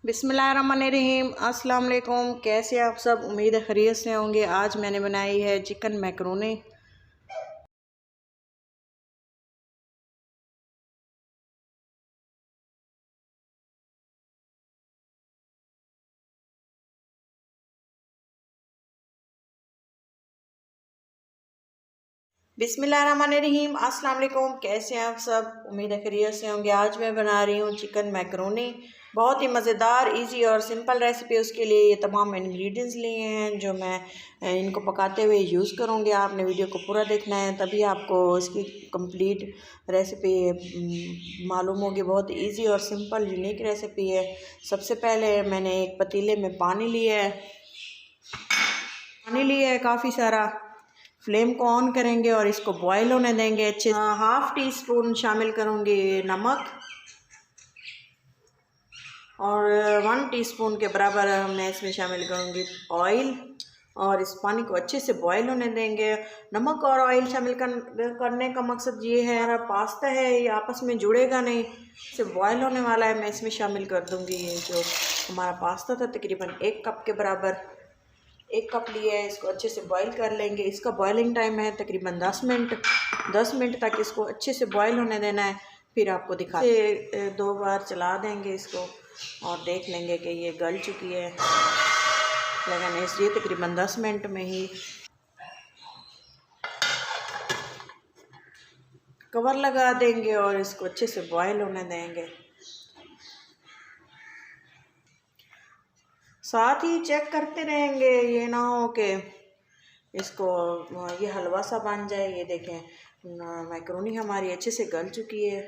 बिस्मिल्लाहिर्रहमानिर्रहीम। अस्सलाम वालेकुम। कैसे आप सब? उम्मीद है खैरियत से होंगे। आज मैंने बनाई है चिकन मैकरोनी। बिस्मिल्लाहिर्रहमानिर्रहीम। अस्सलाम वालेकुम। कैसे हैं आप सब? उम्मीद है खैरियत से होंगे। आज मैं बना रही हूँ चिकन मैकरोनी। बहुत ही मज़ेदार, इजी और सिंपल रेसिपी। उसके लिए ये तमाम इंग्रेडिएंट्स लिए हैं जो मैं इनको पकाते हुए यूज़ करूँगी। आपने वीडियो को पूरा देखना है, तभी आपको इसकी कंप्लीट रेसिपी मालूम होगी। बहुत इजी और सिंपल यूनिक रेसिपी है। सबसे पहले मैंने एक पतीले में पानी लिया है काफ़ी सारा। फ्लेम को ऑन करेंगे और इसको बॉयल होने देंगे अच्छे। हाफ़ टी स्पून शामिल करूँगी नमक और 1 टीस्पून के बराबर मैं इसमें शामिल करूँगी ऑयल। और इस पानी को अच्छे से बॉयल होने देंगे। नमक और ऑयल शामिल करने का मकसद ये है, हमारा पास्ता है ये आपस में जुड़ेगा नहीं, सिर्फ बॉयल होने वाला है। मैं इसमें शामिल कर दूँगी ये जो हमारा पास्ता था, तकरीबन 1 कप के बराबर। 1 कप लिया है, इसको अच्छे से बॉईल कर लेंगे। इसका बॉइलिंग टाइम है तकरीबन 10 मिनट। 10 मिनट तक इसको अच्छे से बॉईल होने देना है। फिर आपको दिखा 2 बार चला देंगे इसको और देख लेंगे कि ये गल चुकी है। लेकिन इसलिए तकरीबन 10 मिनट में ही कवर लगा देंगे और इसको अच्छे से बॉईल होने देंगे। साथ ही चेक करते रहेंगे, ये ना हो कि इसको ये हलवा सा बन जाए। ये देखें मैकरोनी हमारी अच्छे से गल चुकी है।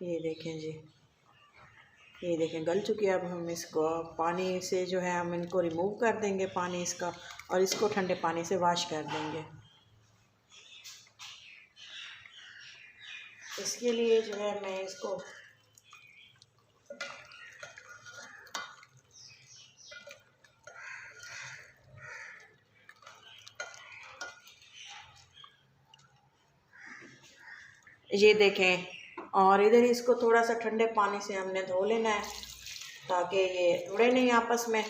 ये देखें जी, ये देखें गल चुकी है। अब हम इसको पानी से जो है हम इनको रिमूव कर देंगे पानी इसका, और इसको ठंडे पानी से वॉश कर देंगे। इसके लिए जो है मैं इसको ये देखें, और इधर इसको थोड़ा सा ठंडे पानी से हमने धो लेना है ताकि ये जुड़े नहीं आपस में।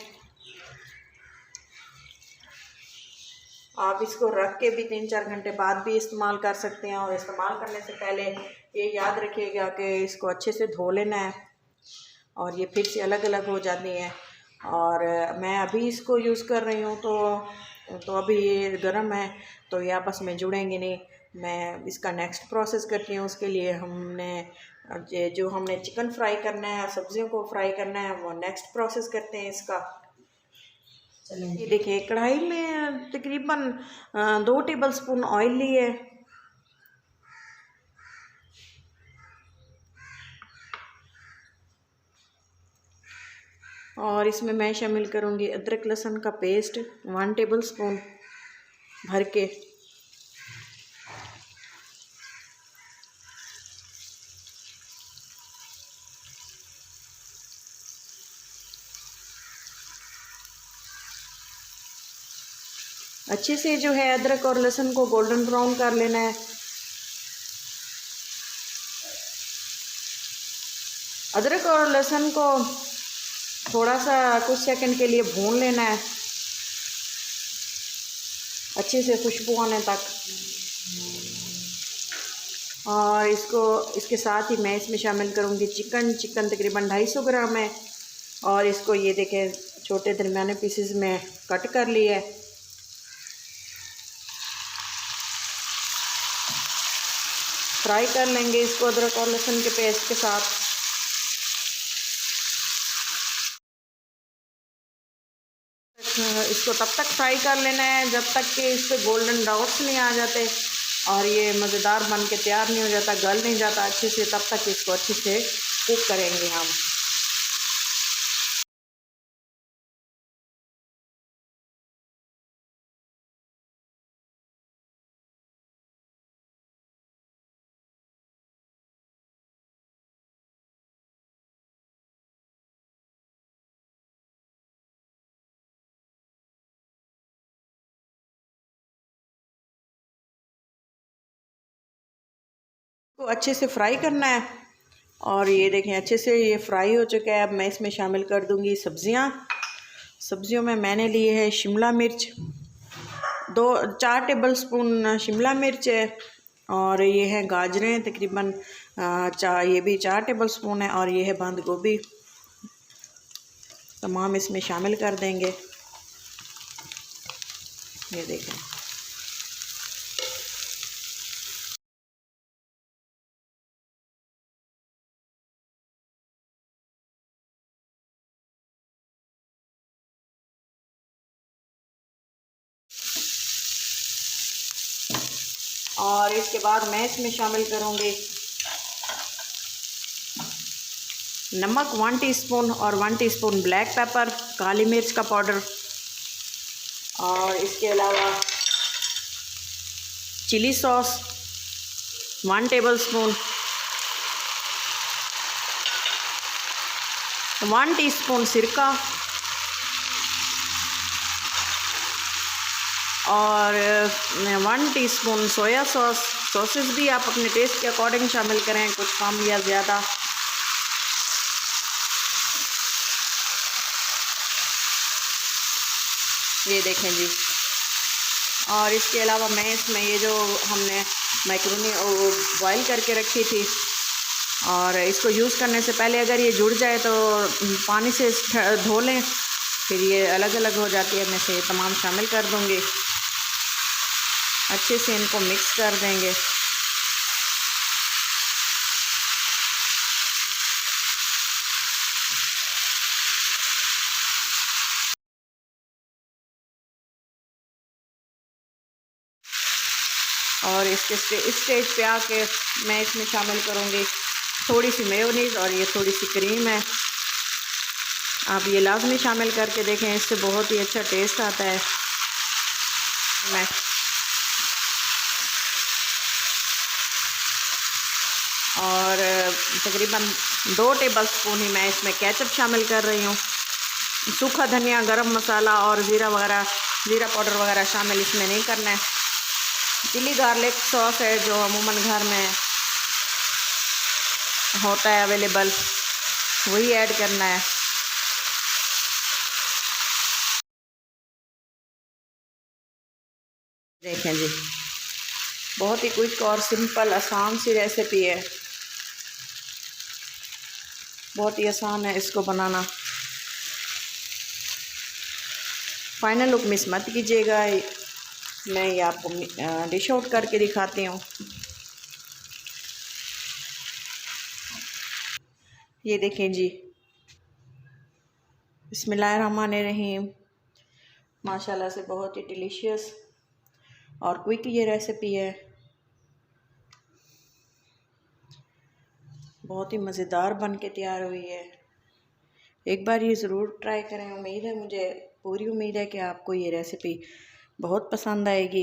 आप इसको रख के भी 3-4 घंटे बाद भी इस्तेमाल कर सकते हैं। और इस्तेमाल करने से पहले ये याद रखिएगा कि इसको अच्छे से धो लेना है, और ये फिर से अलग अलग हो जाती हैं। और मैं अभी इसको यूज़ कर रही हूँ तो अभी ये गर्म है तो ये आपस में जुड़ेंगे नहीं। मैं इसका नेक्स्ट प्रोसेस करती हूँ। उसके लिए हमने जो हमने चिकन फ्राई करना है, सब्जियों को फ्राई करना है, वो नेक्स्ट प्रोसेस करते हैं इसका। ये देखिए कढ़ाई में तकरीबन 2 टेबल स्पून ऑयल लिए है। और इसमें मैं शामिल करूँगी अदरक लहसुन का पेस्ट 1 टेबल स्पून भर के। अच्छे से जो है अदरक और लहसुन को गोल्डन ब्राउन कर लेना है। अदरक और लहसुन को थोड़ा सा कुछ सेकंड के लिए भून लेना है, अच्छे से खुशबू आने तक। और इसके साथ ही मैं इसमें शामिल करूँगी चिकन तकरीबन 250 ग्राम है। और इसको ये देखें छोटे दरमियाने पीसेस में कट कर लिया है। फ्राई कर लेंगे इसको अदरक और लहसुन के पेस्ट के साथ। इसको तब तक फ्राई कर लेना है जब तक कि इस पर गोल्डन डॉट्स नहीं आ जाते और ये मज़ेदार बन के तैयार नहीं हो जाता, गल नहीं जाता अच्छे से। तब तक इसको अच्छे से कुक करेंगे हम। को अच्छे से फ्राई करना है। और ये देखें अच्छे से ये फ्राई हो चुका है। अब मैं इसमें शामिल कर दूंगी सब्ज़ियाँ। सब्ज़ियों में मैंने लिए है शिमला मिर्च, 4 टेबल स्पून शिमला मिर्च है, और ये है गाजरें तकरीबन ये भी 4 टेबल स्पून है, और ये है बंद गोभी। तमाम इसमें शामिल कर देंगे। ये देखें और इसके बाद मैं इसमें शामिल करूँगी नमक 1 टीस्पून और 1 टीस्पून ब्लैक पेपर, काली मिर्च का पाउडर, और इसके अलावा chilli sauce 1 tablespoon, 1 teaspoon सिरका, और 1 टीस्पून सोया सॉस। सॉसेस भी आप अपने टेस्ट के अकॉर्डिंग शामिल करें, कुछ कम या ज़्यादा। ये देखें जी। और इसके अलावा मैं इसमें ये जो हमने मैक्रोनी बॉईल करके रखी थी, और इसको यूज़ करने से पहले अगर ये जुड़ जाए तो पानी से धो लें, फिर ये अलग अलग हो जाती है। मैं से तमाम शामिल कर दूँगी। अच्छे से इनको मिक्स कर देंगे। और इस स्टेज पे आके मैं इसमें शामिल करूँगी थोड़ी सी मेयोनीज़, और ये थोड़ी सी क्रीम है। आप ये लाजमी शामिल करके देखें, इससे बहुत ही अच्छा टेस्ट आता है। मैं और तकरीबन 2 टेबल स्पून ही मैं इसमें केचप शामिल कर रही हूँ। सूखा धनिया, गरम मसाला और ज़ीरा पाउडर वगैरह शामिल इसमें नहीं करना है। चिली गार्लिक सॉस है जो अमूमन घर में होता है अवेलेबल, वही ऐड करना है। देखें जी, बहुत ही क्विक और सिंपल आसान सी रेसिपी है। बहुत ही आसान है इसको बनाना। फाइनल लुक मिस मत कीजिएगा। मैं ये आपको डिश आउट करके दिखाती हूँ। ये देखें जी, बिस्मिल्लाहिर्रहमानिर्रहीम। माशाल्लाह से बहुत ही डिलीशियस और क्विक ये रेसिपी है। बहुत ही मज़ेदार बन के तैयार हुई है। एक बार ये ज़रूर ट्राई करें। मुझे पूरी उम्मीद है कि आपको ये रेसिपी बहुत पसंद आएगी।